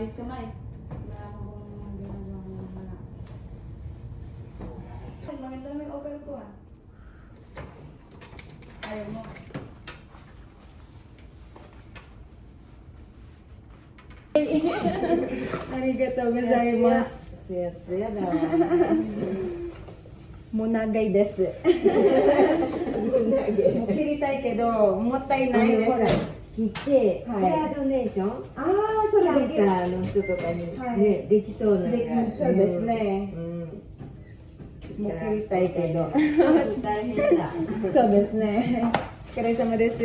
Ayos kamay. Wala akong ginagawa ng wala. Maganda naman yung over ko ah. Ayaw mo. Arigatou gozaimasu. つやつやだわ。もう長いです。もう切りたいけど、もったいないです。ほら切って、はいヘアドネーション、ああ、そキャれできる。ンサーの人とかに、はいね、できそうなのがそうですね。うん。もう切りたいけど。大変だ。そうですね。お疲れ様です。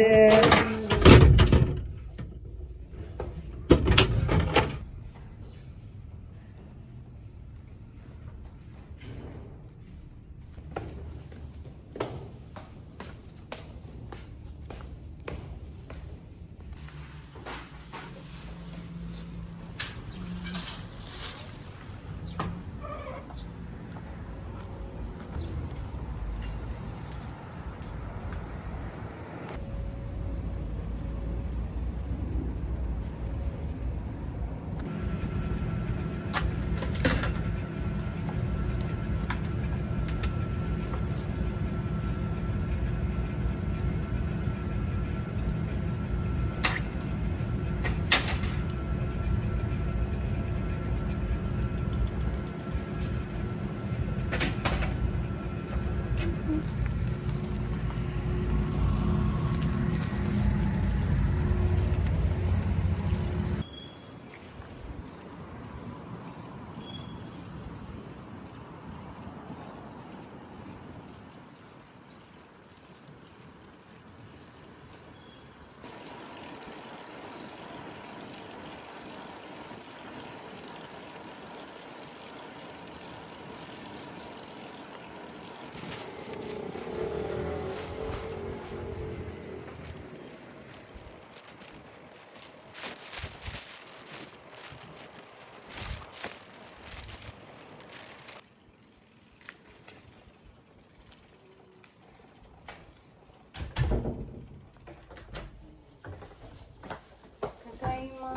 ただいま。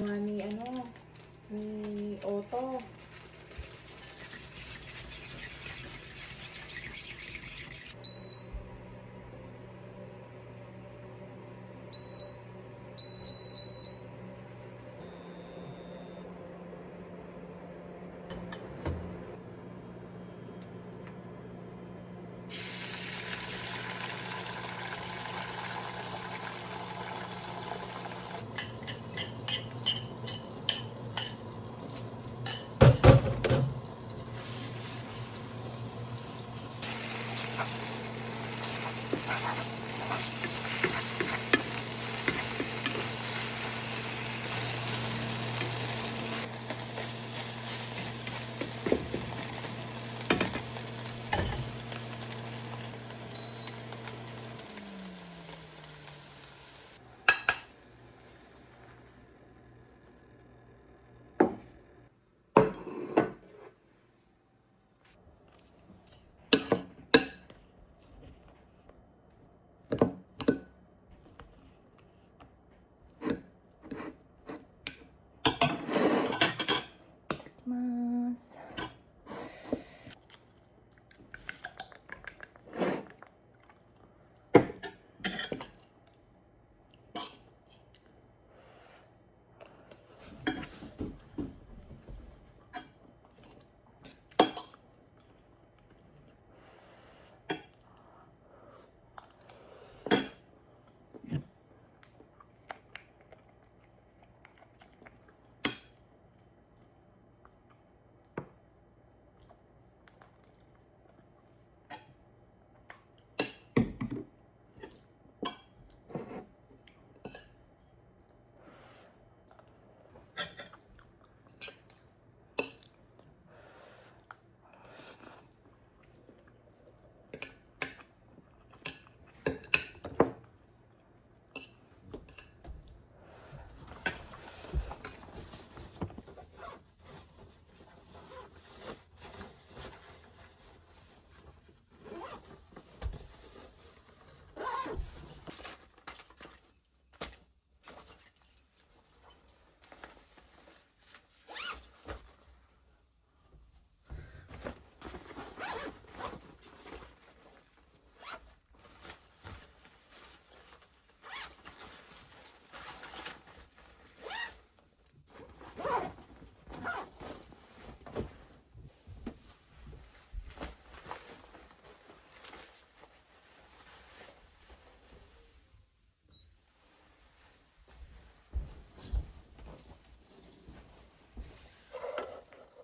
Ni ano, ni Otto.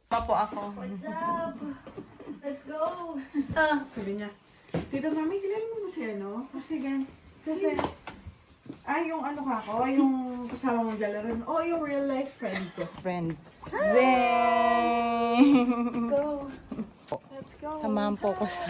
Po ako. What's up? Let's go! Sabi niya, Tita Mami, kilala mo ba si ano? Kasi, yung ano ka ko, yung kasama mong lalaro. Oh, yung real life friend ko. Friends. Zing! Let's go! Let's go! Samahan po ko sa...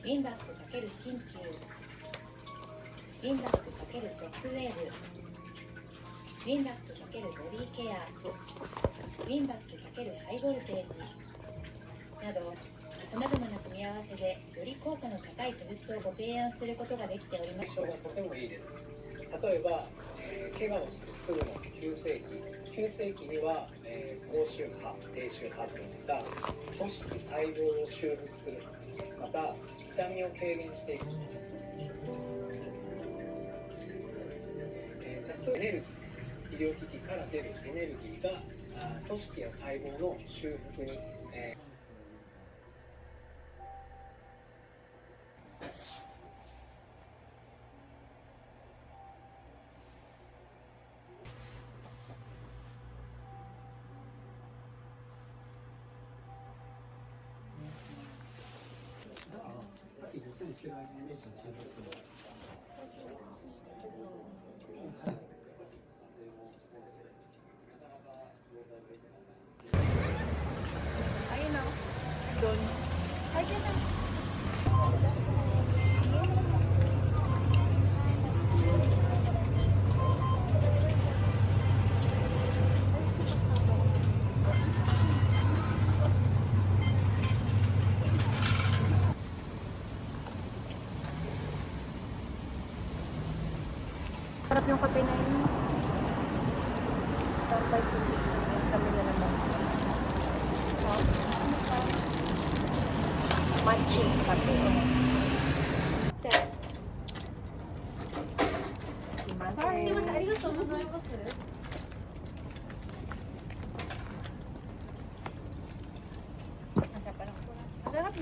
ウィンバック×鍼灸、ウィンバック×ショックウェーブ、ウィンバック×ボディケア、ウィンバック×ハイボルテージなど、さまざまな組み合わせでより効果の高い施術をご提案することができております。印象がとてもいいです。例えば、怪我をしてすぐの急性期には、高周波、低周波といった組織細胞を修復する、また痛みを軽減していく、多数エネルギー、医療機器から出るエネルギーが組織や細胞の修復に、Ayun na. Doon. Ayun na. Sarap yung kape na yun. Tapay kami na naman. Matching kape. Masarap,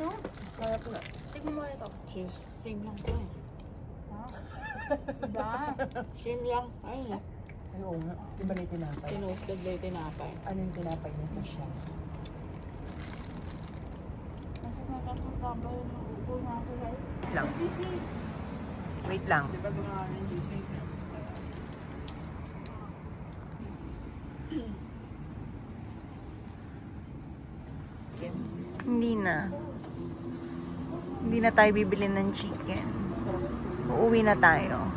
no? Masarap na. Tignan mo ito. Cheers. Same lang to eh. Diba? Same lang. Ayun na. Ay, oo nga. Di ba na yung tinapay? Tinusted na yung tinapay. Ano yung tinapay niya sa siya? Kasi nagkatutambay yung upo natin. Wait lang. Wait lang. Di ba gumawa ng juice? Hindi na. Hindi na tayo bibili ng chicken. Uuwi na tayo.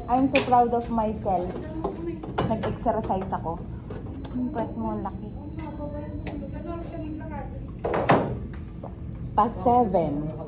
I'm so proud of myself. Nag-exercise ako. Ang puwet mo, laki. Pa 7.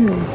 Hmm.